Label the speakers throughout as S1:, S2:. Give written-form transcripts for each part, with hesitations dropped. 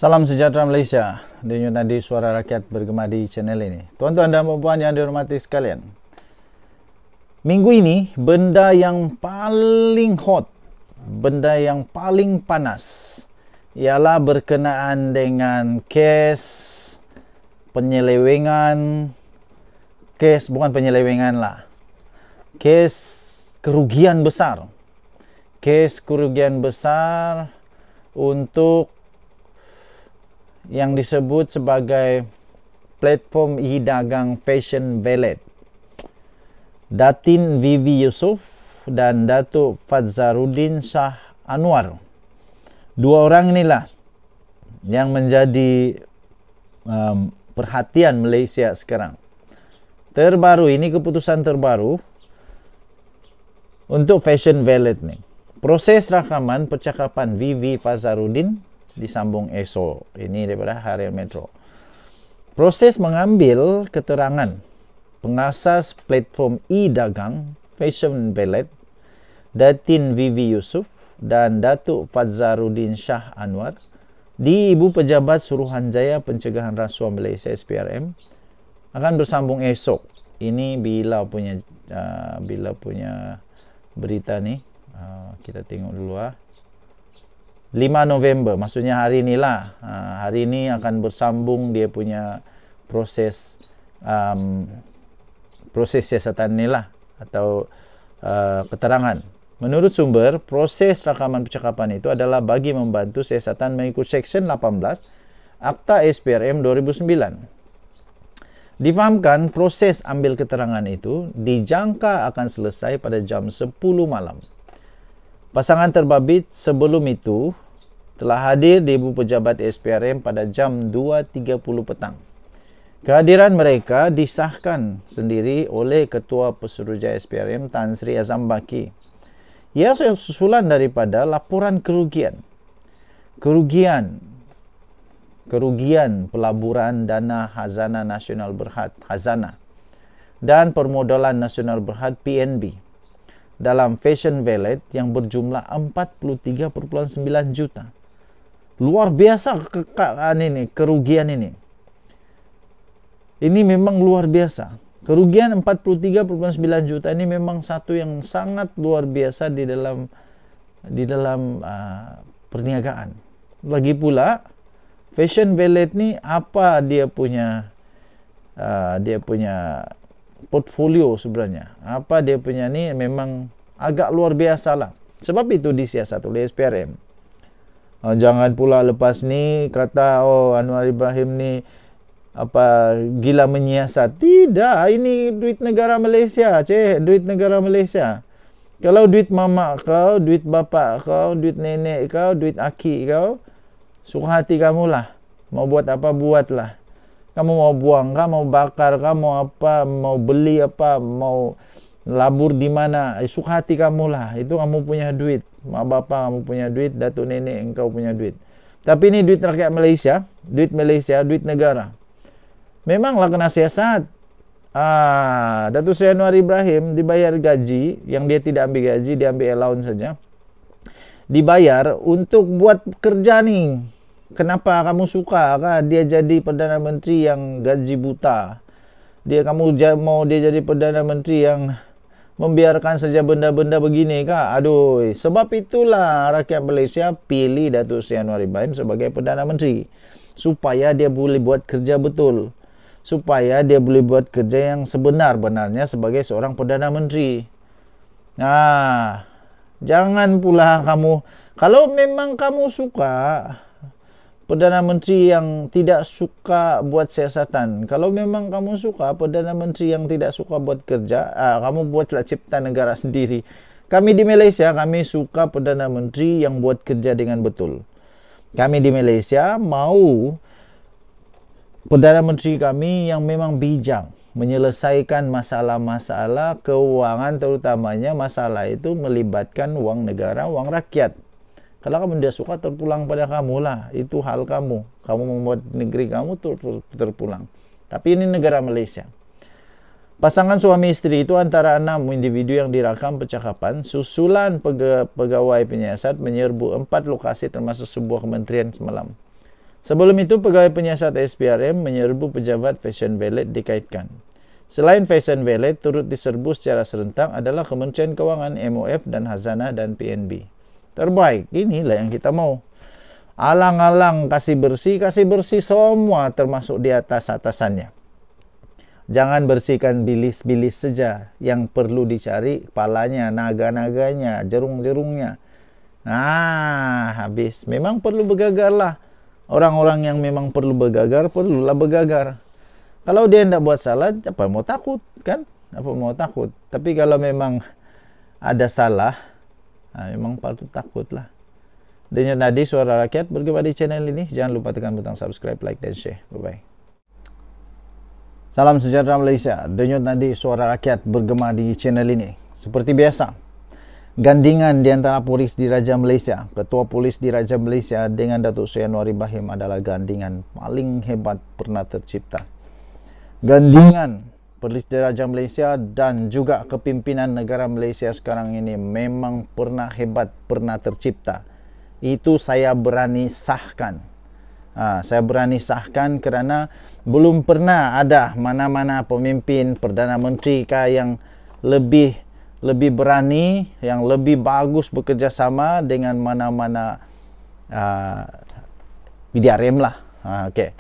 S1: Salam sejahtera Malaysia. Denyut nadi suara rakyat bergema di channel ini. Tuan-tuan dan puan yang dihormati sekalian. Minggu ini, benda yang paling hot, benda yang paling panas ialah berkenaan dengan kes penyelewengan, bukan penyelewengan lah, kes kerugian besar. Kes kerugian besar untuk yang disebut sebagai platform e-dagang Fashion Valet. Datin Vivi Yusof dan Datuk Fadzarudin Shah Anwar. Dua orang inilah yang menjadi perhatian Malaysia sekarang. Terbaru ini, keputusan terbaru untuk Fashion Valet ni. Proses rakaman percakapan Vivi Fadzarudin disambung esok ini daripada Harian Metro. Proses mengambil keterangan pengasas platform e-dagang Fashion Valet Datin Vivi Yusof dan Datuk Fadzarudin Shah Anwar di Ibu Pejabat Suruhanjaya Pencegahan Rasuah Malaysia SPRM akan bersambung esok. Ini bila punya berita ni. Kita tengok dulu 5 November, maksudnya hari inilah. Hari ini akan bersambung dia punya proses siasatan ni lah, atau keterangan. Menurut sumber, proses rakaman percakapan itu adalah bagi membantu siasatan mengikut Seksyen 18 Akta SPRM 2009. Difahamkan proses ambil keterangan itu dijangka akan selesai pada jam 10 malam. Pasangan terbabit sebelum itu telah hadir di Ibu Pejabat SPRM pada jam 2.30 petang. Kehadiran mereka disahkan sendiri oleh Ketua Pesuruhjaya SPRM Tan Sri Azam Baki. Ia susulan daripada laporan kerugian pelaburan dana Hazanah Nasional Berhad Hazanah dan Permodalan Nasional Berhad PNB dalam Fashion Valet yang berjumlah 43.9 juta. Luar biasa kerugian ini. Ini memang luar biasa. Kerugian 43.9 juta ini memang satu yang sangat luar biasa di dalam perniagaan. Lagi pula Fashion Valet ni apa dia punya portfolio sebenarnya. Apa dia punya ni memang agak luar biasa lah. Sebab itu disiasat oleh SPRM. Jangan pula lepas ni kata Anwar Ibrahim ni gila menyiasat. Tidak, ini duit negara Malaysia, duit negara Malaysia. Kalau duit mama kau, duit bapa kau, duit nenek kau, duit aki kau, suka hati kamulah. Mau buat apa buatlah. Kamu mau buang kah, mau bakar kah, mau apa, mau beli apa, mau labur di mana, suka hati kamulah. Itu kamu punya duit. Mak bapa kamu punya duit, datuk nenek engkau punya duit. Tapi ini duit rakyat Malaysia, duit negara. Memanglah kena siasat. Datuk Seri Anwar Ibrahim dibayar gaji, yang dia tidak ambil gaji, dia ambil allowance saja. Dibayar untuk buat kerja ni. Kenapa kamu suka kah dia jadi Perdana Menteri yang gaji buta? Kamu mau dia jadi Perdana Menteri yang membiarkan saja benda-benda begini kah? Aduh, sebab itulah rakyat Malaysia pilih Datuk Seri Anwar Ibrahim sebagai Perdana Menteri. Supaya dia boleh buat kerja betul. Supaya dia boleh buat kerja yang sebenar-benarnya sebagai seorang Perdana Menteri. Jangan pula kamu, kalau memang kamu suka Perdana Menteri yang tidak suka buat siasatan. Kalau memang kamu suka Perdana Menteri yang tidak suka buat kerja, kamu buatlah cipta negara sendiri. Kami di Malaysia, kami suka Perdana Menteri yang buat kerja dengan betul. Kami di Malaysia mau Perdana Menteri kami yang memang bijak menyelesaikan masalah-masalah keuangan, terutamanya masalah itu melibatkan wang negara, wang rakyat. Kalau kamu tidak suka, terpulang pada kamu lah. Itu hal kamu. Kamu membuat negeri kamu terpulang. Tapi ini negara Malaysia. Pasangan suami isteri itu antara 6 individu yang direkam percakapan. Susulan pegawai penyiasat menyerbu 4 lokasi termasuk sebuah kementerian semalam. Sebelum itu, pegawai penyiasat SPRM menyerbu pejabat fashion valet dikaitkan. Selain fashion valet, turut diserbu secara serentak adalah Kementerian Kewangan, MOF dan Khazanah dan PNB. Terbaik, inilah yang kita mau. Alang-alang kasih bersih semua termasuk di atas-atasannya. Jangan bersihkan bilis-bilis saja. Yang perlu dicari kepalanya, naga-naganya, jerung-jerungnya. Habis. Memang perlu bergagar lah. Orang-orang yang memang perlu bergagar, perlulah bergagar. Kalau dia tidak buat salah, apa mau takut, kan? Apa mau takut? Tapi kalau memang ada salah, memang patut takut lah. Denyut nadi suara rakyat bergema di channel ini. Jangan lupa tekan butang subscribe, like, dan share. Bye-bye. Salam sejahtera Malaysia. Denyut nadi suara rakyat bergema di channel ini. Seperti biasa, gandingan di antara polis di Raja Malaysia, Ketua Polis di Raja Malaysia dengan Datuk Seri Anwar Ibrahim adalah gandingan paling hebat pernah tercipta. Gandingan polis di Raja Malaysia dan juga kepimpinan negara Malaysia sekarang ini memang pernah hebat, pernah tercipta. Itu saya berani sahkan. Saya berani sahkan kerana belum pernah ada mana-mana pemimpin Perdana Menteri yang lebih berani, yang lebih bagus bekerjasama dengan mana-mana PDRM lah. Okay.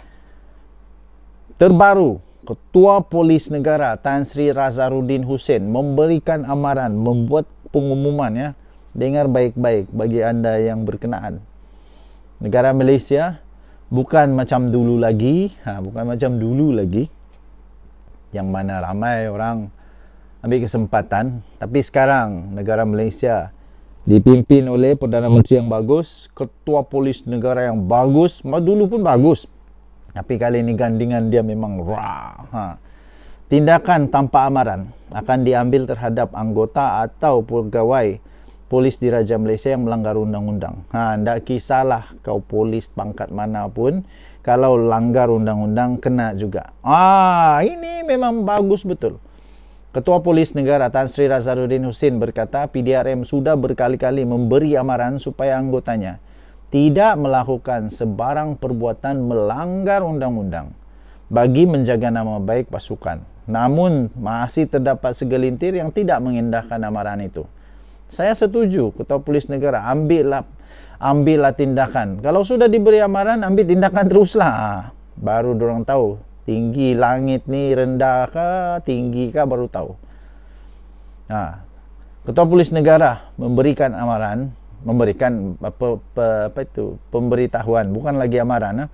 S1: Terbaru, Ketua Polis Negara Tan Sri Razaruddin Hussein memberikan amaran, membuat pengumuman ya. Dengar baik-baik bagi anda yang berkenaan. Negara Malaysia bukan macam dulu lagi, yang mana ramai orang ambil kesempatan. Tapi sekarang negara Malaysia dipimpin oleh Perdana Menteri yang bagus, Ketua Polis Negara yang bagus. Dulu pun bagus, tapi kali ini gandingan dia memang tindakan tanpa amaran akan diambil terhadap anggota atau pegawai polis di Raja Malaysia yang melanggar undang-undang. Tak kisahlah kau polis pangkat mana pun, kalau langgar undang-undang kena juga. Ini memang bagus betul. Ketua Polis Negara Tan Sri Razaruddin Hussein berkata PDRM sudah berkali-kali memberi amaran supaya anggotanya tidak melakukan sebarang perbuatan melanggar undang-undang bagi menjaga nama baik pasukan. Namun masih terdapat segelintir yang tidak mengendahkan amaran itu. Saya setuju, Ketua Polis Negara ambillah tindakan. Kalau sudah diberi amaran, ambil tindakan teruslah. Baru dorang tahu tinggi langit ni rendah kah, tinggi kah, baru tahu. Ketua Polis Negara memberikan amaran, memberikan pemberitahuan, bukan lagi amaran.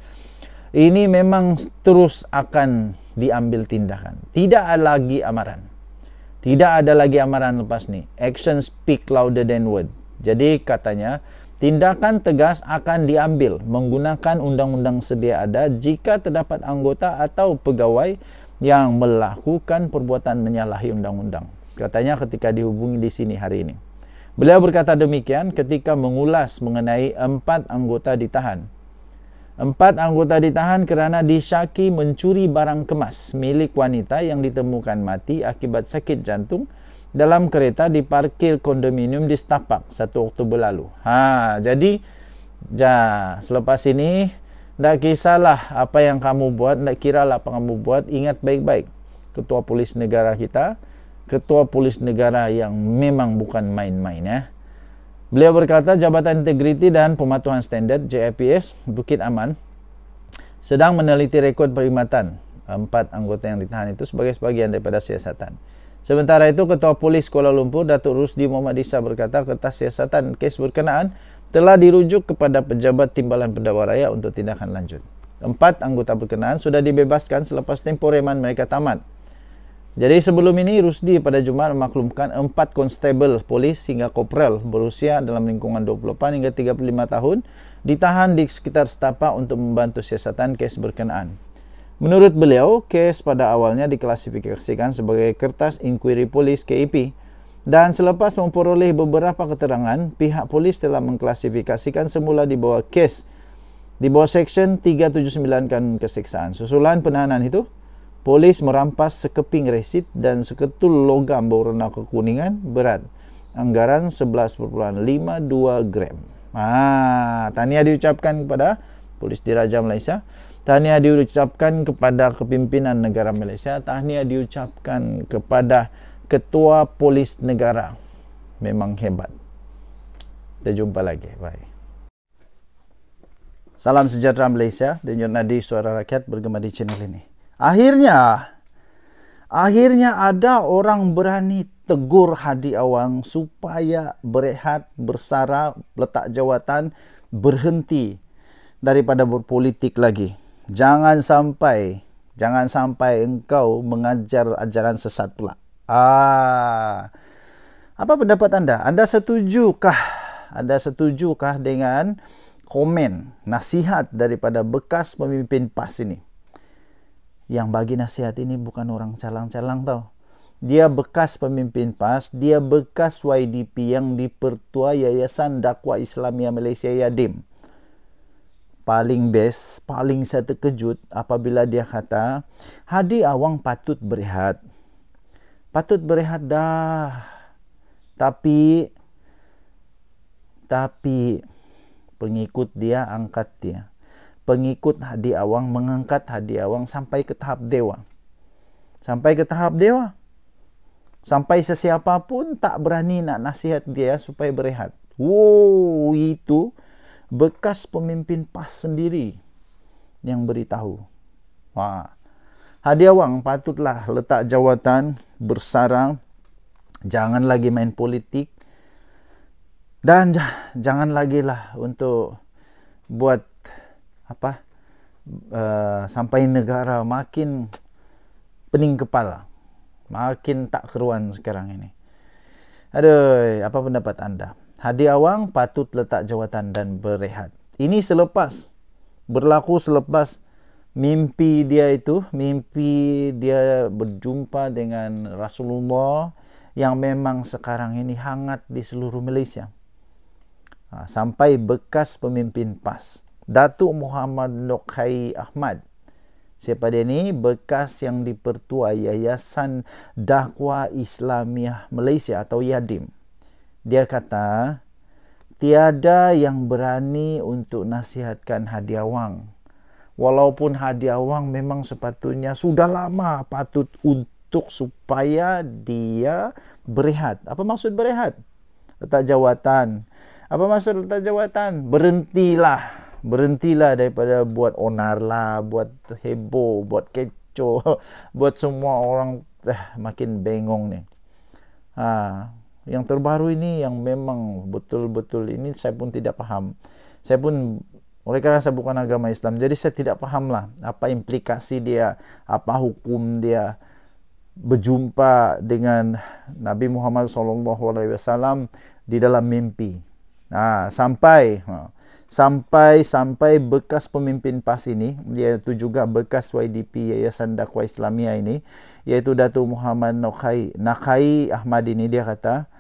S1: Ini memang terus akan diambil tindakan. Tidak ada lagi amaran. Tidak ada lagi amaran lepas ni. Action speak louder than word. Jadi katanya tindakan tegas akan diambil menggunakan undang-undang sedia ada jika terdapat anggota atau pegawai yang melakukan perbuatan menyalahi undang-undang. Katanya ketika dihubungi di sini hari ini. Beliau berkata demikian ketika mengulas mengenai 4 anggota ditahan. 4 anggota ditahan kerana disyaki mencuri barang kemas milik wanita yang ditemukan mati akibat sakit jantung dalam kereta di parkir kondominium di Setapak 1 Oktober lalu. Jadi selepas ini tak kisahlah apa yang kamu buat, tak kiralah apa kamu buat, ingat baik-baik. Ketua Polis Negara kita, Ketua Polis Negara yang memang bukan main-main ya. Beliau berkata Jabatan Integriti dan Pematuhan Standard JIPS Bukit Aman sedang meneliti rekod perkhidmatan 4 anggota yang ditahan itu sebagai sebahagian daripada siasatan. Sementara itu, Ketua Polis Kuala Lumpur Datuk Rusdi Muhammad Isa berkata kertas siasatan kes berkenaan telah dirujuk kepada Pejabat Timbalan Pendakwa Rakyat untuk tindakan lanjut. 4 anggota berkenaan sudah dibebaskan selepas tempoh reman mereka tamat. Jadi sebelum ini Rusdi pada Jumaat memaklumkan 4 konstabel polis hingga kopral berusia dalam lingkungan 28 hingga 35 tahun ditahan di sekitar Setapak untuk membantu siasatan kes berkenaan. Menurut beliau, kes pada awalnya diklasifikasikan sebagai kertas inkuiri polis KIP dan selepas memperoleh beberapa keterangan, pihak polis telah mengklasifikasikan semula di bawah Seksyen 379 Kanun Keseksaan. Susulan penahanan itu, polis merampas sekeping resit dan seketul logam berwarna kekuningan berat anggaran 11.52 gram. Tahniah diucapkan kepada Polis Diraja Malaysia. Tahniah diucapkan kepada kepimpinan negara Malaysia. Tahniah diucapkan kepada Ketua Polis Negara. Memang hebat. Kita jumpa lagi. Bye. Salam sejahtera Malaysia. Denyut nadi suara rakyat bergema di channel ini. Akhirnya ada orang berani tegur Hadi Awang supaya berehat, bersara, letak jawatan, berhenti daripada berpolitik lagi. Jangan sampai engkau mengajar ajaran sesat pula. Apa pendapat anda? Anda setujukah dengan komen, nasihat daripada bekas pemimpin PAS ini? Yang bagi nasihat ini bukan orang calang-calang tau. Dia bekas pemimpin PAS, dia bekas YDP yang dipertua Yayasan Dakwah Islamiyah Malaysia Yadim. Paling best, paling saya terkejut apabila dia kata, Hadi Awang patut berehat. Patut berehat dah. Tapi pengikut dia angkat dia. Pengikut Hadi Awang mengangkat Hadi Awang sampai ke tahap dewa. Sampai sesiapa pun tak berani nak nasihat dia supaya berehat. Wow, itu bekas pemimpin PAS sendiri yang beritahu. Wah, Hadi Awang patutlah letak jawatan, bersara, jangan lagi main politik, dan jangan lagi lah untuk buat sampai negara makin pening kepala, makin tak keruan sekarang ini. Aduh, apa pendapat anda? Hadi Awang patut letak jawatan dan berehat. Ini berlaku selepas mimpi dia berjumpa dengan Rasulullah yang memang sekarang ini hangat di seluruh Malaysia. Sampai bekas pemimpin PAS, Datuk Muhammad Nokai Ahmad. Siapa dia ni? Bekas yang dipertua Yayasan Dakwah Islamiyah Malaysia atau Yadim. Dia kata, tiada yang berani untuk nasihatkan Hadi Awang. Walaupun Hadi Awang memang sepatutnya sudah lama patut untuk supaya dia berehat. Apa maksud berehat? Letak jawatan. Apa maksud letak jawatan? Berhentilah daripada buat onar lah, buat heboh, buat kecoh, buat semua orang makin bengong ni. Yang terbaru ini yang memang betul-betul ini saya pun tidak faham. Oleh kerana saya bukan agama Islam, jadi saya tidak fahamlah apa implikasi dia, apa hukum dia berjumpa dengan Nabi Muhammad SAW di dalam mimpi. Sampai bekas pemimpin PAS ini, iaitu juga bekas YDP Yayasan Dakwah Islamiyah ini, iaitu Datuk Muhammad Nakai Ahmad ini, dia kata,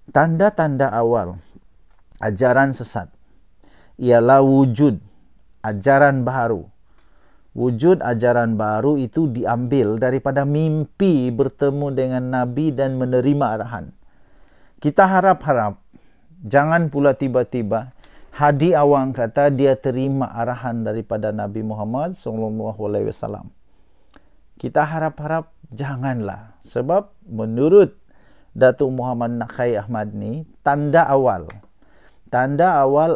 S1: tanda-tanda awal ajaran sesat ialah wujud ajaran baru. Wujud ajaran baru itu diambil daripada mimpi bertemu dengan Nabi dan menerima arahan. Kita harap-harap jangan pula tiba-tiba Hadi Awang kata dia terima arahan daripada Nabi Muhammad SAW. Kita harap-harap janganlah, sebab menurut Datuk Muhammad Nakai Ahmad ni, tanda awal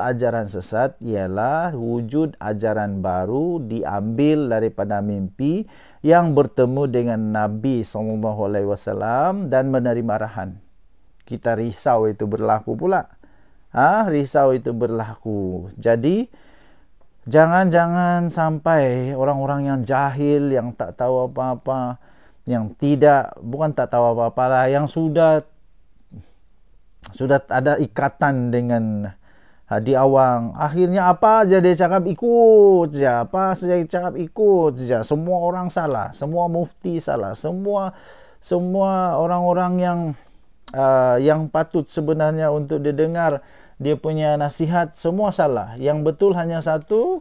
S1: ajaran sesat ialah wujud ajaran baru diambil daripada mimpi yang bertemu dengan Nabi SAW dan menerima arahan. Kita risau itu berlaku pula. Risau itu berlaku. Jadi jangan sampai orang-orang yang jahil, yang tak tahu apa-apa, yang bukan tak tahu apa-apa lah, yang sudah ada ikatan dengan Hadi Awang, akhirnya apa aja dia cakap ikut je, semua orang salah, semua mufti salah, semua orang-orang yang patut sebenarnya untuk didengar dia punya nasihat semua salah. Yang betul hanya satu,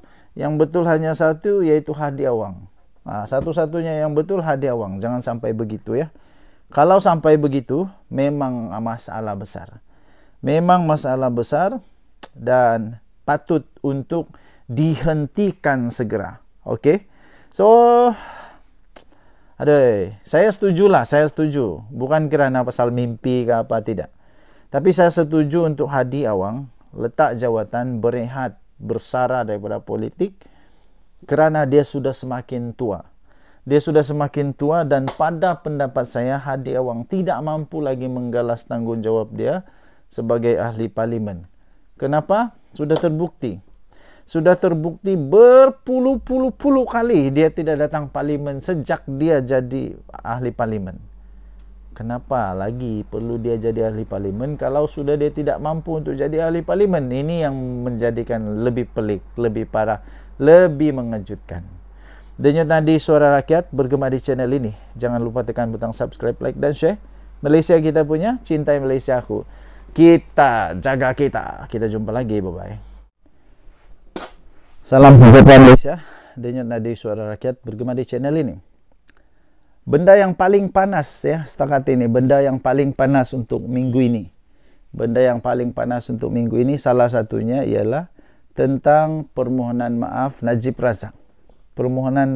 S1: iaitu Hadi Awang. Satu-satunya yang betul Hadi Awang. Jangan sampai begitu ya. Kalau sampai begitu, memang masalah besar. Dan patut untuk dihentikan segera. Okey. So saya setuju. Bukan kerana pasal mimpi ke apa, tidak. Tapi saya setuju untuk Hadi Awang letak jawatan, berehat, bersara daripada politik kerana dia sudah semakin tua. Dia sudah semakin tua dan pada pendapat saya Hadi Awang tidak mampu lagi menggalas tanggungjawab dia sebagai ahli parlimen. Kenapa? Sudah terbukti berpuluh-puluh kali dia tidak datang parlimen sejak dia jadi ahli parlimen. Kenapa lagi perlu dia jadi ahli parlimen kalau sudah dia tidak mampu untuk jadi ahli parlimen? Ini yang menjadikan lebih pelik, lebih parah, lebih mengejutkan. Denyut nadi suara rakyat bergema di channel ini. Jangan lupa tekan butang subscribe, like dan share. Malaysia kita punya, cintai Malaysia aku. Kita jaga kita. Kita jumpa lagi, bye-bye. Salam sejahtera Malaysia. Denyut nadi suara rakyat bergema di channel ini. Benda yang paling panas ya setakat ini, benda yang paling panas untuk minggu ini. Benda yang paling panas untuk minggu ini salah satunya ialah tentang permohonan maaf Najib Razak. Permohonan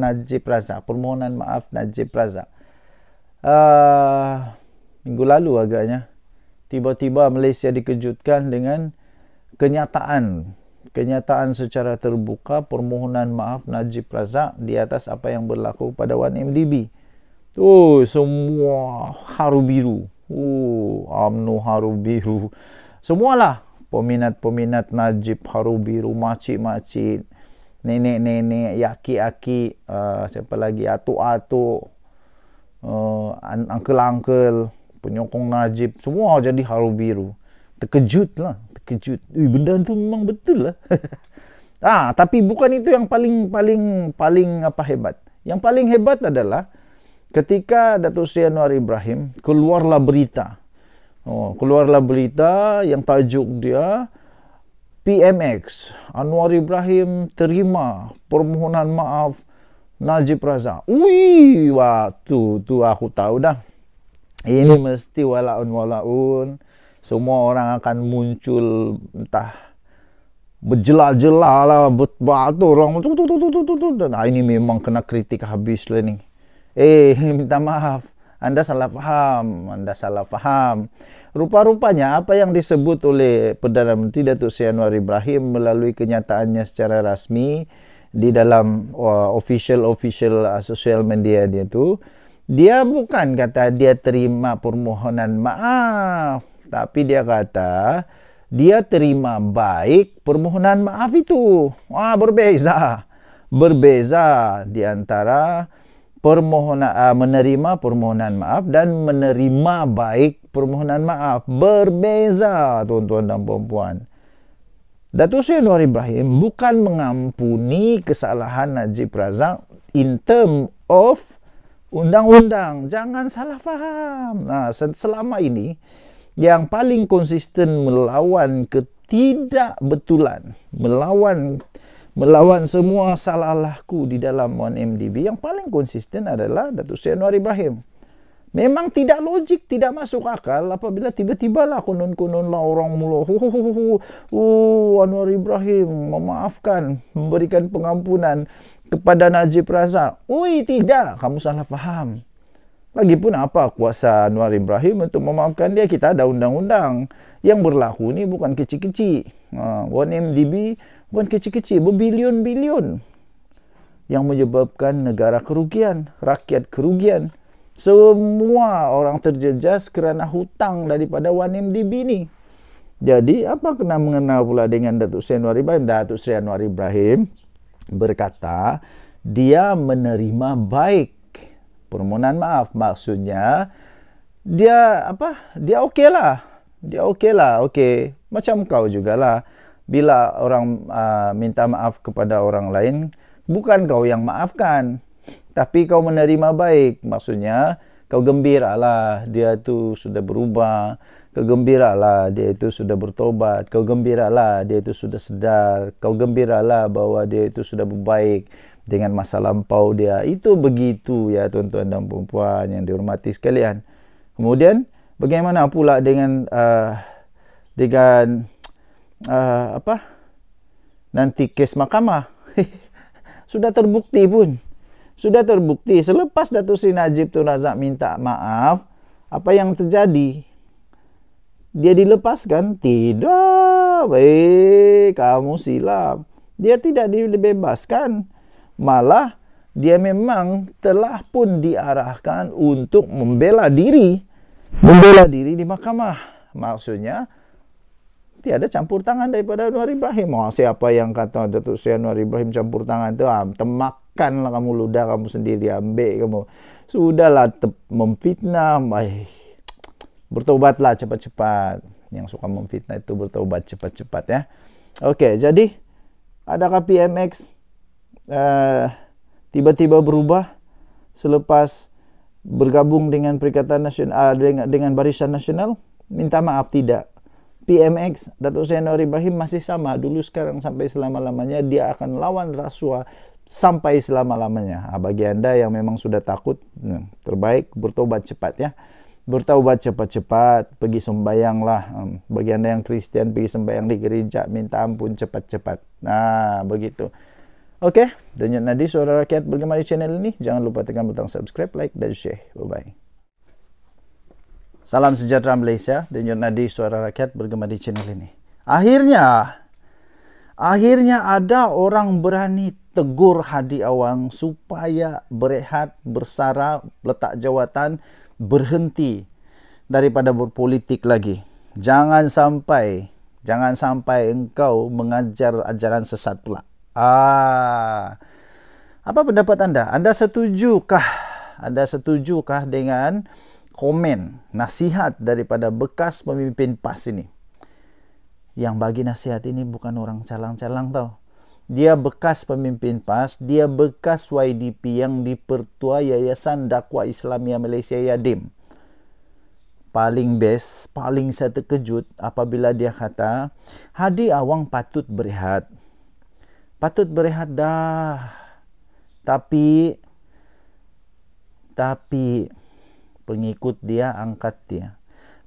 S1: maaf Najib Razak. Minggu lalu agaknya tiba-tiba Malaysia dikejutkan dengan kenyataan secara terbuka permohonan maaf Najib Razak di atas apa yang berlaku pada 1MDB. Semua haru biru. UMNO haru biru. Semualah peminat-peminat Najib haru biru, makcik-makcik, nenek-nenek, yaki-yaki, siapa lagi, atuk-atuk, uncle-uncle, penyokong Najib, semua jadi haru biru. Terkejut. Benda tu memang betul lah. Tapi bukan itu yang paling hebat. Yang paling hebat adalah ketika Datuk Seri Anwar Ibrahim keluarlah berita yang tajuk dia PMX, Anwar Ibrahim terima permohonan maaf Najib Razak. Tu aku tahu dah. Ini mesti walaun. Semua orang akan muncul entah berjelah-jelah lah, betul orang ini memang kena kritik habis lah ni. Minta maaf, Anda salah faham. Rupa-rupanya apa yang disebut oleh Perdana Menteri Datuk Seri Anwar Ibrahim melalui kenyataannya secara rasmi di dalam official social media dia tu, dia bukan kata dia terima permohonan maaf, tapi dia kata dia terima baik permohonan maaf itu. Berbeza di antara menerima permohonan maaf dan menerima baik permohonan maaf. Berbeza, tuan-tuan dan puan-puan. Datuk Seri Anwar Ibrahim bukan mengampuni kesalahan Najib Razak in term of undang-undang. Jangan salah faham. Selama ini yang paling konsisten melawan ketidakbetulan, melawan semua salah laku di dalam 1MDB, yang paling konsisten adalah Datuk Seri Anwar Ibrahim. Memang tidak logik, tidak masuk akal apabila tiba-tiba lah konon-konon lah orang mula Anwar Ibrahim memaafkan, memberikan pengampunan kepada Najib Razak. Tidak, kamu salah faham. Lagipun apa kuasa Anwar Ibrahim untuk memaafkan dia? Kita ada undang-undang yang berlaku ni bukan kecil-kecil. 1MDB bukan kecil-kecil, berbilion-bilion yang menyebabkan negara kerugian, rakyat kerugian. Semua orang terjejas kerana hutang daripada 1MDB ni. Jadi apa kena mengenal pula dengan Datuk Seri Anwar Ibrahim? Datuk Seri Anwar Ibrahim berkata dia menerima baik permohonan maaf. Maksudnya dia okeylah. Okey. Macam kau jugalah. Bila orang minta maaf kepada orang lain, bukan kau yang maafkan, tapi kau menerima baik. Maksudnya kau gembiralah dia tu sudah berubah. Kau gembiralah dia itu sudah bertobat. Kau gembiralah dia itu sudah sedar. Kau gembiralah bahwa dia itu sudah berbaik dengan masa lampau dia. Itu begitu ya tuan-tuan dan puan-puan yang dihormati sekalian. Kemudian bagaimana pula dengan nanti kes mahkamah. Sudah terbukti pun. Sudah terbukti. Selepas Datuk Seri Najib Tun Razak minta maaf, apa yang terjadi? Dia dilepaskan? Tidak. Kamu silap. Dia tidak dibebaskan. Malah dia memang telah pun diarahkan untuk membela diri. Membela diri di mahkamah. Maksudnya, tiada campur tangan daripada Anwar Ibrahim. Siapa yang kata Datuk Seri Anwar Ibrahim campur tangan tu? Temakanlah kamu, ludah kamu sendiri, ambil kamu. Sudahlah memfitnah. Bertobatlah cepat-cepat. Yang suka memfitnah itu bertobat cepat-cepat ya. Okey, jadi adakah PMX tiba-tiba berubah selepas bergabung dengan Perikatan Nasional dengan Barisan Nasional? Minta maaf, tidak. PMX, Datuk Seri Anwar Ibrahim masih sama dulu, sekarang, sampai selama-lamanya. Dia akan lawan rasuah sampai selama-lamanya. Bagi anda yang memang sudah takut, terbaik bertobat cepat ya. Bertaubat cepat-cepat, pergi sembahyanglah. Bagi anda yang Kristian, pergi sembahyang di gereja, minta ampun cepat-cepat. Nah, begitu. Okey, Denyut Nadi Suara Rakyat bergema di channel ini. Jangan lupa tekan butang subscribe, like dan share. Bye-bye. Salam sejahtera Malaysia. Denyut Nadi Suara Rakyat bergema di channel ini. Akhirnya ada orang berani tegur Hadi Awang supaya berehat, bersara, letak jawatan, berhenti daripada berpolitik lagi. Jangan sampai engkau mengajar ajaran sesat pula. Apa pendapat anda? Anda setujukah dengan komen, nasihat daripada bekas pemimpin PAS ini? Yang bagi nasihat ini bukan orang calang-calang tau. Dia bekas pemimpin PAS, dia bekas YDP yang dipertua Yayasan Dakwah Islamiyah Malaysia Yadim. Paling best, paling saya terkejut apabila dia kata, Hadi Awang patut berehat. Patut berehat dah. Tapi pengikut dia angkat dia.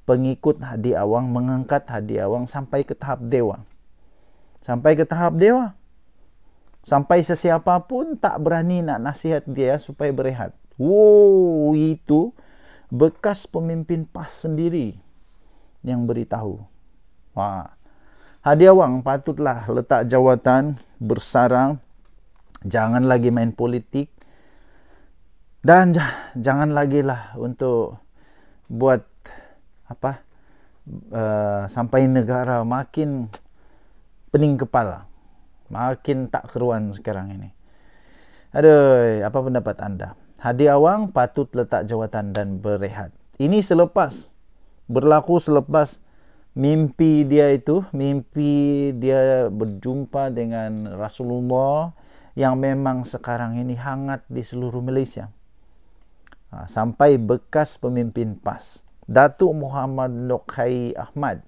S1: Pengikut Hadi Awang mengangkat Hadi Awang sampai ke tahap dewa. Sampai sesiapa pun tak berani nak nasihat dia supaya berehat. Itu bekas pemimpin PAS sendiri yang beritahu. Hadi Awang patutlah letak jawatan, bersarang, jangan lagi main politik, dan jangan lagi lah untuk buat sampai negara makin pening kepala. Makin tak keruan sekarang ini. Aduh, apa pendapat anda? Hadi Awang patut letak jawatan dan berehat. Ini berlaku selepas mimpi dia berjumpa dengan Rasulullah yang memang sekarang ini hangat di seluruh Malaysia. Sampai bekas pemimpin PAS, Datuk Muhammad Nokai Ahmad.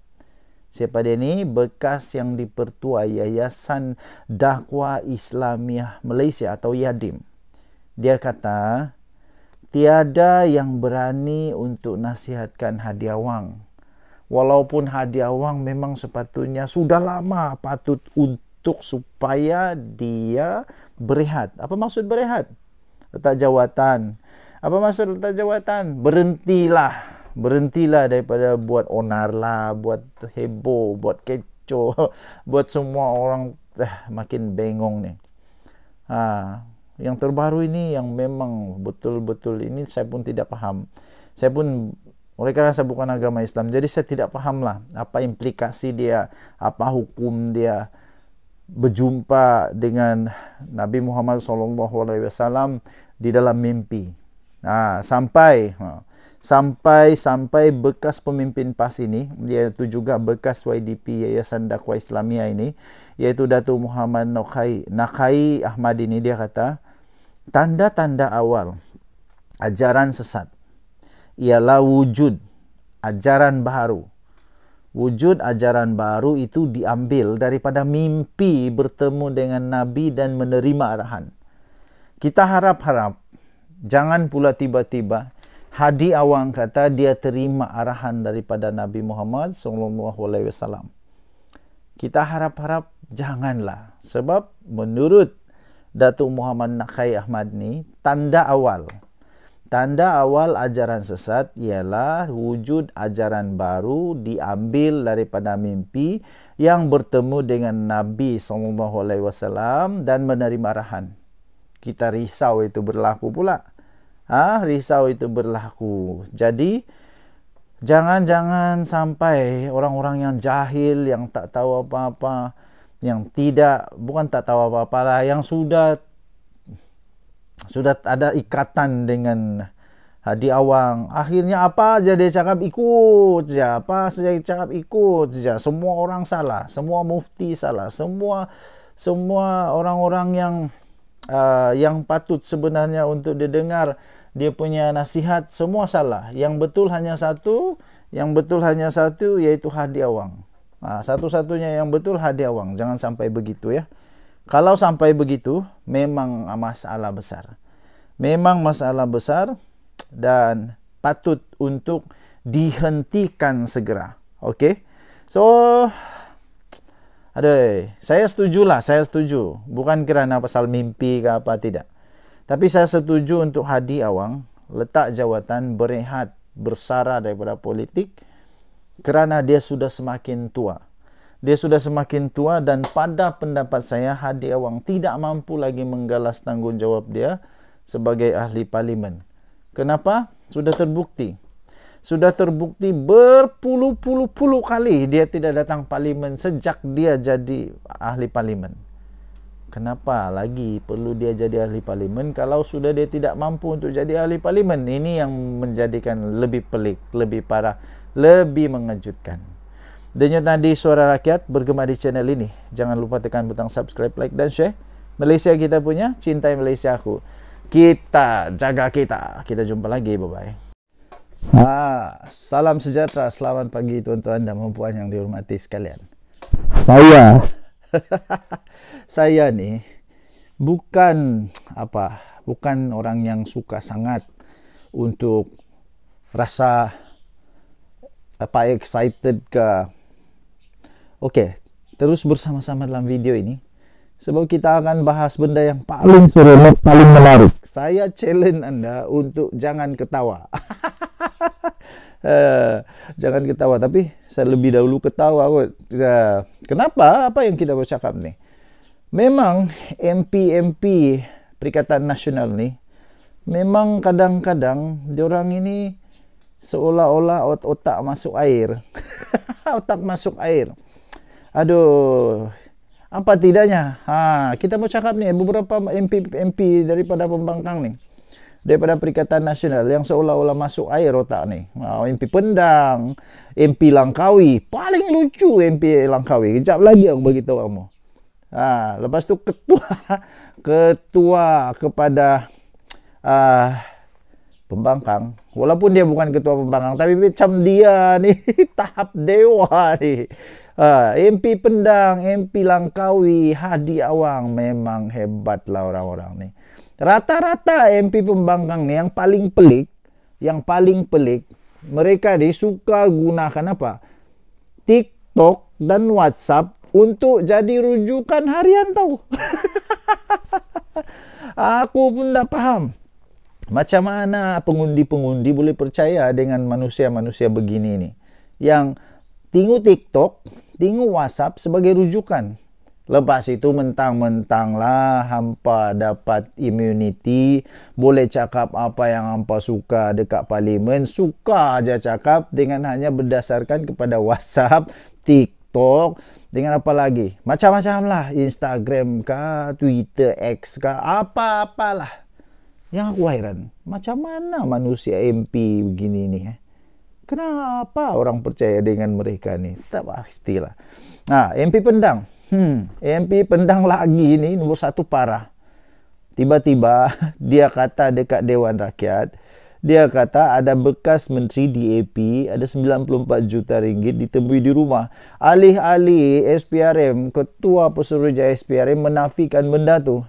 S1: Siapa dia ni? Bekas yang dipertua Yayasan Dakwah Islamiyah Malaysia atau Yadim. Dia kata, tiada yang berani untuk nasihatkan Hadi Awang. Walaupun Hadi Awang memang sepatutnya sudah lama patut untuk supaya dia berehat. Apa maksud berehat? Letak jawatan. Apa maksud letak jawatan? Berhentilah daripada buat onar lah, buat heboh, buat kecoh, buat semua orang makin bengong ni. Yang terbaru ini yang memang betul-betul ini saya pun tidak faham. Oleh kerana saya bukan agama Islam, jadi saya tidak fahamlah apa implikasi dia, apa hukum dia berjumpa dengan Nabi Muhammad SAW di dalam mimpi. Sampai bekas pemimpin PAS ini, iaitu juga bekas YDP Yayasan Dakwah Islamiyah ini, iaitu Datuk Muhammad Nakai Ahmad ini, dia kata, tanda-tanda awal ajaran sesat ialah wujud ajaran baru. Wujud ajaran baru itu diambil daripada mimpi bertemu dengan Nabi dan menerima arahan. Kita harap-harap jangan pula tiba-tiba Hadi Awang kata dia terima arahan daripada Nabi Muhammad SAW. kita harap-harap janganlah. Sebab menurut Datuk Muhammad Nakhai Ahmad ni, tanda awal ajaran sesat ialah wujud ajaran baru diambil daripada mimpi yang bertemu dengan Nabi SAW dan menerima arahan. Kita risau itu berlaku pula. Risau itu berlaku. Jadi jangan sampai orang-orang yang jahil, yang tak tahu apa-apa, yang bukan tak tahu apa-apa lah, yang sudah ada ikatan dengan Hadi Awang. Akhirnya apa aja dia cakap ikut je. Apa saja dia cakap ikut je. Semua orang salah, semua mufti salah, semua orang-orang yang patut sebenarnya untuk didengar dia punya nasihat semua salah. Yang betul hanya satu, iaitu Hadi Awang. Satu-satunya yang betul Hadi Awang. Jangan sampai begitu ya. Kalau sampai begitu, memang masalah besar. Memang masalah besar dan patut untuk dihentikan segera. Okey. So, saya setuju. Bukan kerana pasal mimpi ke apa, tidak. Tapi saya setuju untuk Hadi Awang letak jawatan, berehat, bersara daripada politik kerana dia sudah semakin tua. Dia sudah semakin tua dan pada pendapat saya Hadi Awang tidak mampu lagi menggalas tanggungjawab dia sebagai ahli parlimen. Kenapa? Sudah terbukti berpuluh-puluh kali dia tidak datang parlimen sejak dia jadi ahli parlimen. Kenapa lagi perlu dia jadi ahli parlimen kalau sudah dia tidak mampu untuk jadi ahli parlimen? Ini yang menjadikan lebih pelik, lebih parah, lebih mengejutkan. Denyut nadi Suara Rakyat bergema di channel ini. Jangan lupa tekan butang subscribe, like dan share. Malaysia kita punya, cintai Malaysia aku. Kita jaga kita. Kita jumpa lagi, bye-bye. Salam sejahtera, selamat pagi tuan-tuan dan puan yang dihormati sekalian. Saya nih bukan orang yang suka sangat untuk rasa excited ke. Okey, terus bersama-sama dalam video ini sebab kita akan bahas benda yang paling seronok, paling menarik. Saya challenge anda untuk jangan ketawa. Jangan ketawa, tapi saya lebih dahulu ketawa kot. Kenapa? Apa yang kita bercakap ni? Memang MP Perikatan Nasional ni memang kadang-kadang diorang ini seolah-olah otak masuk air. Otak masuk air. Aduh, apa tidaknya? Kita mau cakap ni beberapa MP daripada pembangkang ni, daripada Perikatan Nasional yang seolah-olah masuk air otak ni. MP Pendang, MP Langkawi, paling lucu MP Langkawi. Kejap lagi aku beritahu kamu. Lepas tu ketua kepada pembangkang, walaupun dia bukan ketua pembangkang, tapi macam dia ni tahap dewa ni. MP Pendang, MP Langkawi, Hadi Awang, memang hebatlah orang-orang ni. Rata-rata MP pembangkang ni yang paling pelik, mereka ni suka gunakan apa? TikTok dan WhatsApp untuk jadi rujukan harian tahu. Aku pun tak faham. Macam mana pengundi-pengundi boleh percaya dengan manusia-manusia begini ni, yang tengok TikTok, tengok WhatsApp sebagai rujukan. Lepas itu mentang-mentang lah hampa dapat immunity, boleh cakap apa yang hampa suka dekat parlimen, suka aja cakap dengan hanya berdasarkan kepada WhatsApp, TikTok, dengan apa lagi? Macam-macam lah, Instagram kah, Twitter, X kah, apa-apalah. Yang aku heran, macam mana manusia MP begini ni? Kenapa orang percaya dengan mereka ni? Tak pastilah. MP Pendang. MP Pendang lagi ni nombor satu parah. Tiba-tiba dia kata dekat Dewan Rakyat, dia kata ada bekas menteri DAP, ada 94 juta ringgit ditemui di rumah. Alih-alih SPRM, ketua pesuruhjaya SPRM menafikan benda tu.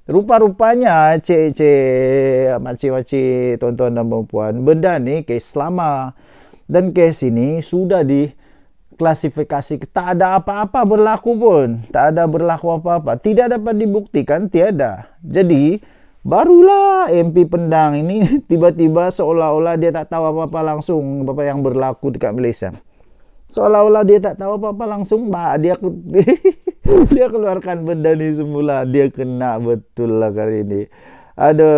S1: Rupa-rupanya makcik-makcik, tuan-tuan dan puan, benda ni kes lama. Dan kes ini sudah klasifikasi, tak ada apa-apa berlaku pun, tak ada berlaku apa-apa, tidak dapat dibuktikan, tiada. Jadi barulah MP Pendang ini tiba-tiba seolah-olah dia tak tahu apa-apa langsung apa yang berlaku dekat Malaysia. Seolah-olah dia tak tahu apa-apa langsung, dia dia keluarkan benda ni semula. Dia kena betul lah kali ini. Ada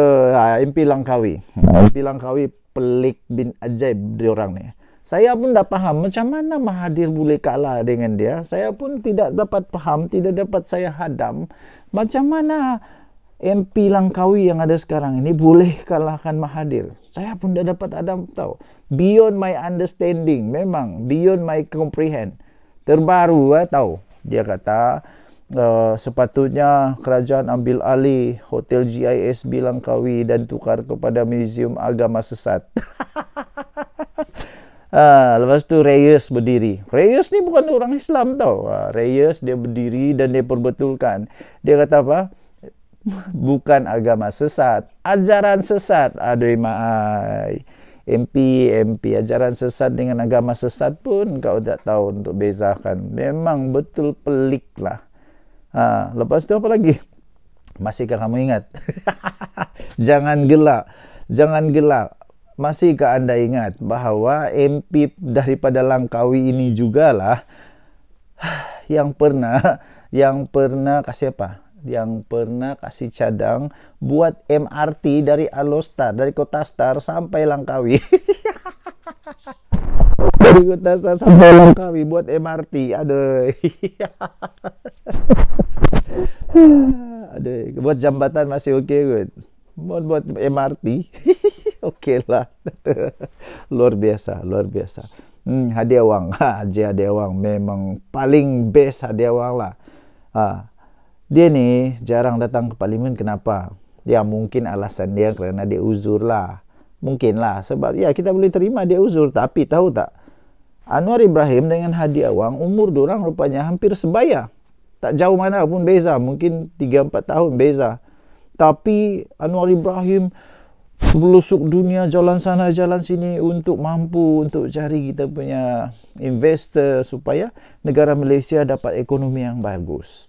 S1: MP Langkawi. MP Langkawi pelik bin ajaib diorang ni. Saya pun tak faham macam mana Mahathir boleh kalah dengan dia. Saya pun tidak dapat faham, tidak dapat saya hadam macam mana MP Langkawi yang ada sekarang ini boleh kalahkan Mahathir. Saya pun tidak dapat hadam tahu. Beyond my understanding, memang beyond my comprehend. Terbaru tahu. Dia kata sepatutnya kerajaan ambil alih Hotel GISB Langkawi dan tukar kepada Museum Agama Sesat. Lepas tu Reyes berdiri. Reyes ni bukan orang Islam tau. Reyes dia berdiri dan dia perbetulkan. Dia kata apa? Bukan agama sesat, ajaran sesat. Aduh maai. MP ajaran sesat dengan agama sesat pun kau tak tahu untuk bezakan. Memang betul pelik lah. Lepas tu apa lagi? Masihkah kamu ingat? Jangan gelak. Masihkah anda ingat bahawa MP daripada Langkawi ini jugalah yang pernah kasih apa? Yang pernah kasih cadang buat MRT dari Alostar, dari Kota Star sampai Langkawi. Dari Kota Star sampai Langkawi buat MRT. Aduh. Aduh, buat jambatan masih okey kot. Buat MRT. Okey lah. Luar biasa. Hadiah Wang. Haji Hadiah Wang memang paling best Hadiah Wang lah. Dia ni jarang datang ke parlimen. Kenapa? Ya mungkin alasan dia kerana dia uzur lah. Mungkin lah. Sebab ya kita boleh terima dia uzur. Tapi tahu tak? Anwar Ibrahim dengan Hadiah Wang umur diorang rupanya hampir sebaya. Tak jauh mana pun beza. Mungkin 3-4 tahun beza. Tapi Anwar Ibrahim belusuk dunia jalan sana jalan sini untuk mampu untuk cari kita punya investor supaya negara Malaysia dapat ekonomi yang bagus.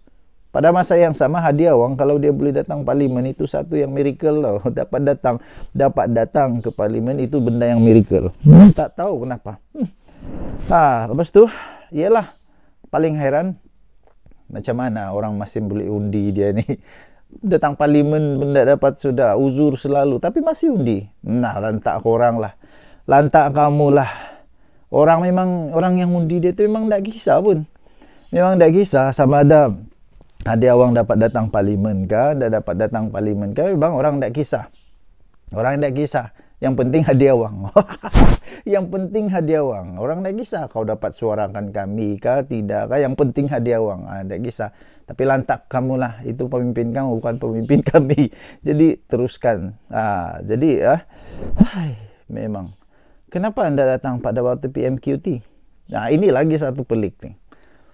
S1: Pada masa yang sama Hadiah Wang kalau dia boleh datang parlimen itu satu yang miracle tau. Dapat datang ke parlimen itu benda yang miracle. Tak tahu kenapa. Lepas tu ialah paling heran macam mana orang masih boleh undi dia ni. Datang parlimen benda dapat sudah uzur selalu tapi masih undi. Lantak korang lah. Lantak kamu lah. Orang yang undi dia tu memang tak kisah pun. Memang tak kisah sama ada Hadiah Wang dapat datang parlimen ke, tak dapat datang parlimen ke, memang orang tak kisah. Orang tak kisah. Yang penting Hadiah Wang. Yang penting Hadiah Wang. Orang tak kisah kau dapat suarakan kami ke tidak ke, yang penting Hadiah Wang. Tak kisah. Tapi lantak kamu lah, itu pemimpin kamu bukan pemimpin kami. Jadi teruskan. Memang. Kenapa anda datang pada waktu PMQT? Ini lagi satu pelik ni.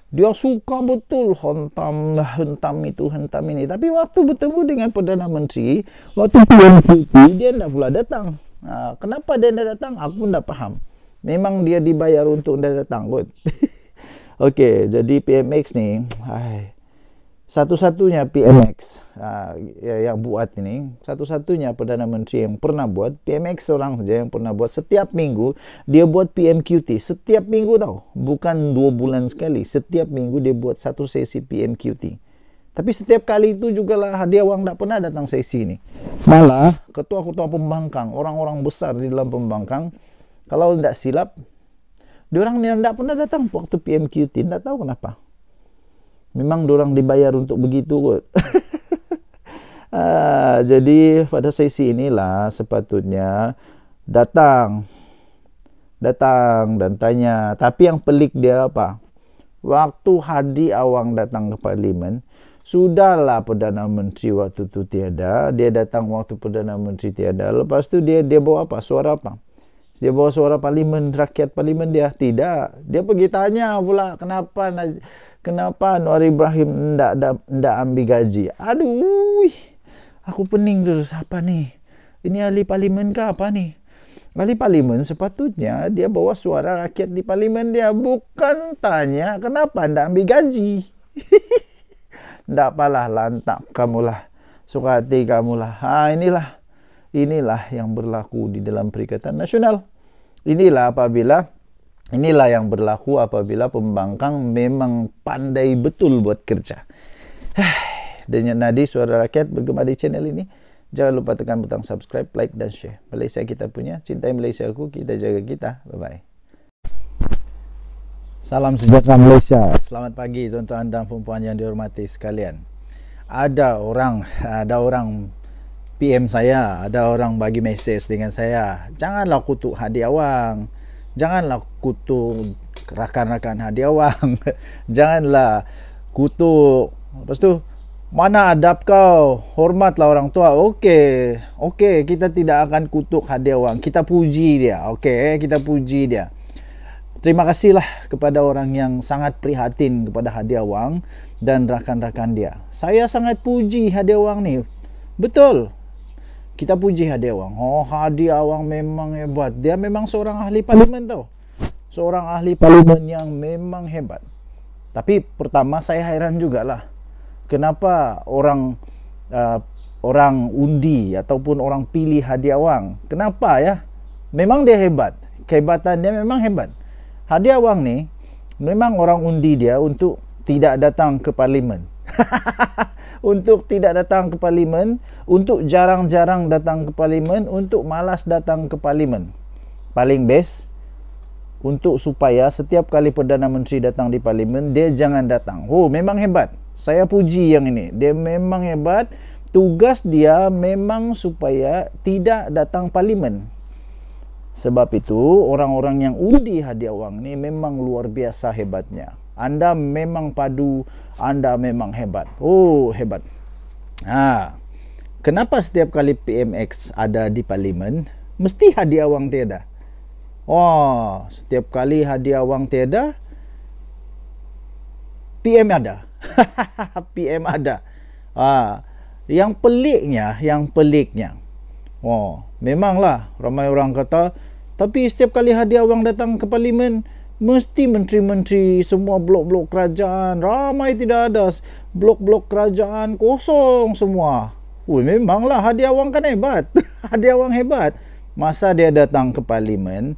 S1: Dia suka betul hentam itu, hentam ini. Tapi waktu bertemu dengan Perdana Menteri, waktu PMQT, dia tidak pula datang. Kenapa dia tidak datang? Aku pun tak faham. Memang dia dibayar untuk tidak datang kot. Okey, jadi PMX ni, satu-satunya PMX yang buat ini, satu-satunya Perdana Menteri yang pernah buat, PMX seorang saja yang pernah buat. Setiap minggu dia buat PMQT. Setiap minggu tau, bukan 2 bulan sekali. Setiap minggu dia buat satu sesi PMQT. Tapi setiap kali itu jugalah Hadiah Wang tak pernah datang sesi ini. Malah ketua-ketua pembangkang, orang-orang besar di dalam pembangkang, kalau tidak silap, diorang ni tidak pernah datang waktu PMQT. Tak tahu kenapa. Memang diorang dibayar untuk begitu kot. Jadi pada sesi inilah sepatutnya datang dan tanya. Tapi yang pelik dia apa? Waktu Hadiah Wang datang ke parlimen, sudahlah Perdana Menteri waktu tu tiada. Dia datang waktu Perdana Menteri tiada. Lepas tu dia bawa apa? Suara apa? Dia bawa suara parlimen, rakyat parlimen dia. Tidak. Dia pergi tanya pula kenapa Anwar Ibrahim ndak ambil gaji. Aduh, aku pening terus. Apa ni? Ini ahli parlimen ke apa ni? Ahli parlimen sepatutnya dia bawa suara rakyat di parlimen dia, bukan tanya kenapa anda ambil gaji. Ndak apalah, lantak kamulah, suka hati kamulah. Inilah yang berlaku di dalam Perikatan Nasional. Inilah yang berlaku apabila pembangkang memang pandai betul buat kerja. Denyut nadi suara rakyat bergema di channel ini. Jangan lupa tekan butang subscribe, like dan share. Malaysia kita punya, cintai Malaysia aku, kita jaga kita. Bye-bye. Salam sejahtera Malaysia. Selamat pagi tuan-tuan dan puan-puan yang dihormati sekalian. Ada orang PM saya, ada orang bagi mesej dengan saya. Janganlah kutuk Hadi Awang. Janganlah kutuk rakan-rakan Hadi Awang. Janganlah kutuk. Lepas tu, mana adab kau? Hormatlah orang tua. Okey, kita tidak akan kutuk Hadi Awang. Kita puji dia. Okey, kita puji dia. Terima kasihlah kepada orang yang sangat prihatin kepada Hadi Awang dan rakan-rakan dia. Saya sangat puji Hadi Awang ni. Betul. Kita puji Hadi Awang. Oh, Hadi Awang memang hebat. Dia memang seorang ahli parlimen tau. Seorang ahli parlimen yang memang hebat. Tapi pertama saya heran jugalah. Kenapa orang undi ataupun orang pilih Hadi Awang? Kenapa ya? Memang dia hebat. Kehebatan dia memang hebat. Hadi Awang ni memang orang undi dia untuk tidak datang ke parlimen. Untuk tidak datang ke parlimen, untuk jarang-jarang datang ke parlimen, untuk malas datang ke parlimen. Paling best untuk supaya setiap kali Perdana Menteri datang di parlimen, dia jangan datang. Oh, memang hebat. Saya puji yang ini. Dia memang hebat. Tugas dia memang supaya tidak datang parlimen. Sebab itu, orang-orang yang undi Hadi Awang ni memang luar biasa hebatnya. Anda memang padu, anda memang hebat. Oh, hebat. Kenapa setiap kali PMX ada di parlimen, mesti Hadi Awang tiada? Oh, setiap kali Hadi Awang tiada, PM ada. PM ada. Yang peliknya. Oh, memanglah ramai orang kata, tapi setiap kali Hadi Awang datang ke parlimen, mesti menteri-menteri semua blok-blok kerajaan ramai tidak ada, blok-blok kerajaan kosong semua. Memanglah Hadi Awang kan hebat. Hadi Awang hebat. Masa dia datang ke parlimen,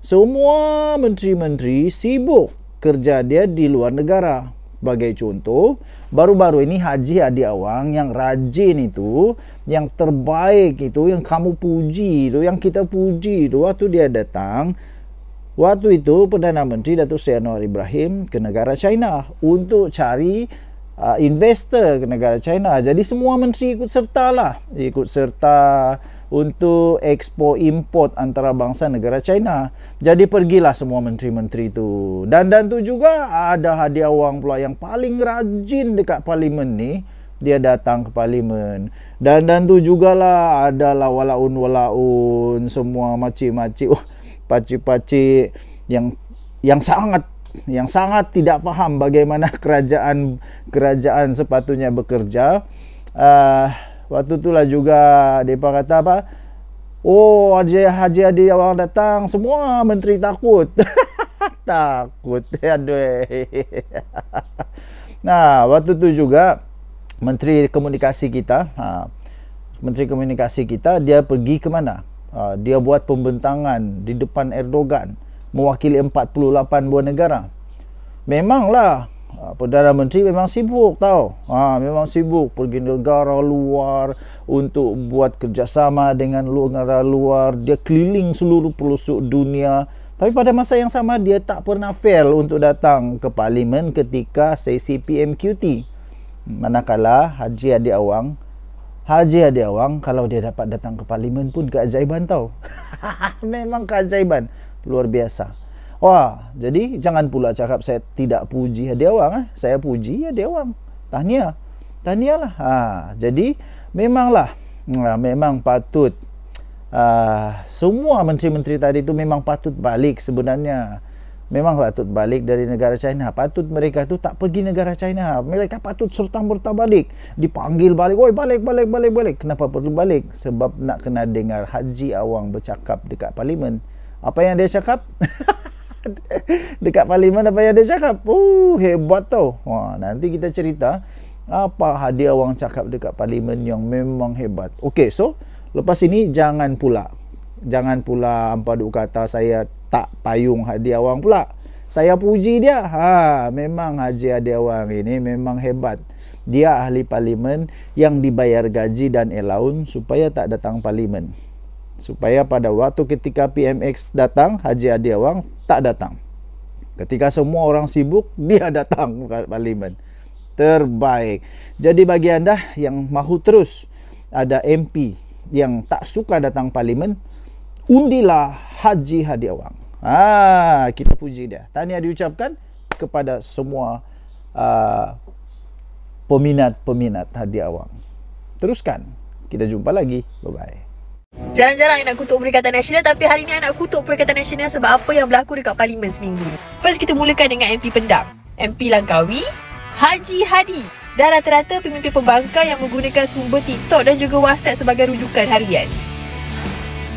S1: semua menteri-menteri sibuk kerja dia di luar negara. Sebagai contoh, baru-baru ini Haji Hadi Awang yang rajin itu, yang terbaik itu, yang kamu puji itu, yang kita puji itu, waktu dia datang, waktu itu Perdana Menteri Datuk Seri Anwar Ibrahim ke negara China untuk cari investor ke negara China. Jadi semua menteri ikut serta untuk ekspor import antarabangsa negara China. Jadi pergilah semua menteri-menteri itu. Dan tu juga ada Hadi Awang pula yang paling rajin dekat parlimen ni. Dia datang ke parlimen. Dan tu jugalah adalah walaun semua makcik-makcik, pakcik-pakcik yang sangat tidak faham bagaimana kerajaan sepatutnya bekerja. Waktu itulah juga mereka kata apa? Oh, Haji Hadi Awang datang, semua menteri takut. Takut. Aduh. Nah, waktu itu juga Menteri Komunikasi kita, dia pergi ke mana? Dia buat pembentangan di depan Erdogan, mewakili 48 buah negara. Memanglah Perdana Menteri memang sibuk tau. Memang sibuk pergi negara luar untuk buat kerjasama dengan negara luar. Dia keliling seluruh pelosok dunia. Tapi pada masa yang sama dia tak pernah fail untuk datang ke parlimen ketika sesi PMQT. Manakala Haji Hadi Awang kalau dia dapat datang ke parlimen pun keajaiban tau. Memang keajaiban luar biasa. Wah, jadi jangan pula cakap saya tidak puji Hadi Awang. Saya puji Hadi Awang. Tahniahlah. Jadi memanglah, memang patut. Semua menteri-menteri tadi itu memang patut balik sebenarnya. memang patut balik dari negara China. Patut mereka tu tak pergi negara China. Mereka patut serta-merta balik. Dipanggil balik. Oi, balik. Kenapa perlu balik? Sebab nak kena dengar Haji Awang bercakap dekat parlimen. Apa yang dia cakap? Dekat parlimen apa yang dia cakap? Hebat tau. Nanti kita cerita apa Haji Awang cakap dekat parlimen yang memang hebat. Okey, so lepas ini jangan pula hampa duk kata saya tak payung Haji Awang pula. Saya puji dia. Memang Haji Awang ini memang hebat. Dia ahli parlimen yang dibayar gaji dan allowance supaya tak datang parlimen. Supaya pada waktu ketika PMX datang, Haji Awang tak datang. Ketika semua orang sibuk, dia datang ke parlimen. Terbaik. Jadi bagi anda yang mahu terus ada MP yang tak suka datang parlimen, undilah Haji Awang. Kita puji dia. Tahniah diucapkan kepada semua peminat Haji Awang. Teruskan. Kita jumpa lagi. Bye-bye.
S2: Jarang-jarang nak kutuk Perikatan Nasional, tapi hari ni nak kutuk Perikatan Nasional sebab apa yang berlaku dekat parlimen seminggu ni. First, kita mulakan dengan MP Pendang, MP Langkawi, Haji Hadi dan rata-rata pemimpin pembangkang yang menggunakan sumber TikTok dan juga WhatsApp sebagai rujukan harian.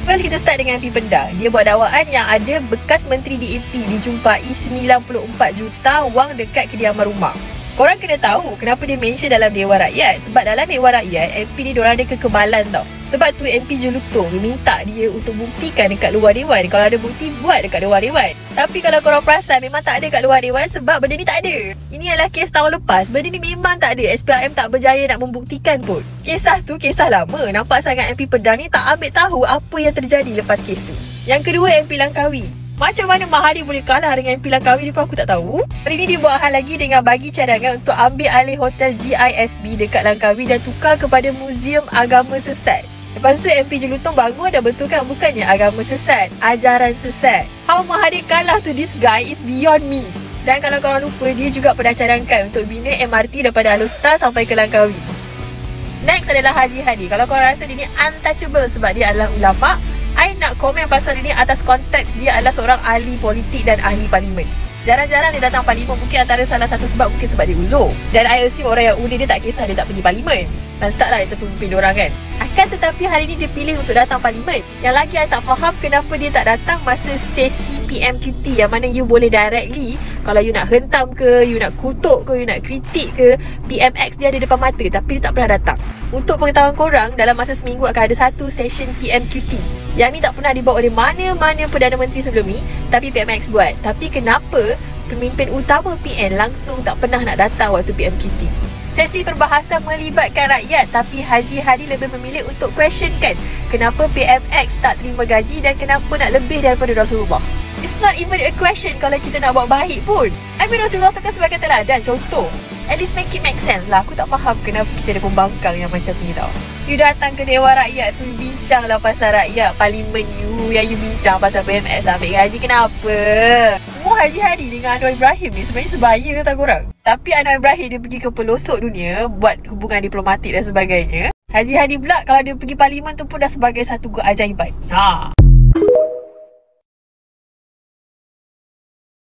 S2: First, kita start dengan MP Pendang. Dia buat dakwaan yang ada bekas Menteri DAP dijumpai 94 juta wang dekat kediaman rumah. Korang kena tahu kenapa dia mention dalam Dewan Rakyat. Sebab dalam Dewan Rakyat, MP ni diorang ada kekebalan tau. Sebab tu MP Jelutong minta dia untuk buktikan dekat luar Dewan. Kalau ada bukti, buat dekat luar Dewan. Tapi kalau korang perasan, memang tak ada kat luar Dewan sebab benda ni tak ada. Ini adalah kes tahun lepas. Benda ni memang tak ada. SPRM tak berjaya nak membuktikan pun. Kisah tu kisah lama. Nampak sangat MP Pendang ni tak ambil tahu apa yang terjadi lepas kes tu. Yang kedua, MP Langkawi. Macam mana Mahathir boleh kalah dengan MP Langkawi ni pun aku tak tahu. Hari ni dia buat hal lagi dengan bagi cadangan untuk ambil alih hotel GISB dekat Langkawi dan tukar kepada Muzium Agama Sesat. Lepas tu MP Jelutong bangun dan betulkan bukannya agama sesat, ajaran sesat. How Mahathir kalah to this guy is beyond me. Dan kalau korang lupa, dia juga pernah cadangkan untuk bina MRT daripada Alustar sampai ke Langkawi. Next adalah Haji Hadi. Kalau korang rasa dia ni untouchable sebab dia adalah ulama', I nak komen pasal ini atas konteks dia adalah seorang ahli politik dan ahli parlimen. Jarang-jarang dia datang parlimen, mungkin antara salah satu sebab mungkin sebab dia uzur. Dan I assume orang yang undi dia tak kisah dia tak pergi parlimen. Lantaklah itu pemimpin diorang kan. Akan tetapi hari ni dia pilih untuk datang parlimen. Yang lagi I tak faham kenapa dia tak datang masa sesi PMQT yang mana you boleh directly, kalau you nak hentam ke, you nak kutuk ke, you nak kritik ke, PMX dia ada depan mata tapi dia tak pernah datang. Untuk pengetahuan korang, dalam masa seminggu akan ada satu session PMQT. Yang ni tak pernah dibuat oleh mana-mana Perdana Menteri sebelum ni, tapi PMX buat. Tapi kenapa pemimpin utama PN langsung tak pernah nak datang waktu PMQT? Sesi perbahasan melibatkan rakyat, tapi Haji Hadi lebih memilih untuk questionkan kenapa PMX tak terima gaji dan kenapa nak lebih daripada Rasulullah. It's not even a question kalau kita nak buat baik pun. I mean Rasulullah tu kan sebagai teladan, contoh. At least make it make sense lah. Aku tak faham kenapa kita ada pembangkang yang macam ni tau. You datang ke Dewan Rakyat tu, bincang lah pasal rakyat, parlimen you, yang you bincang pasal PMX ambil gaji, kenapa? Haji Hadi dengan Anwar Ibrahim ni sebenarnya sebaya kata korang. Tapi Anwar Ibrahim dia pergi ke pelosok dunia buat hubungan diplomatik dan sebagainya. Haji Hadi pula kalau dia pergi parlimen tu pun dah sebagai satu keajaiban.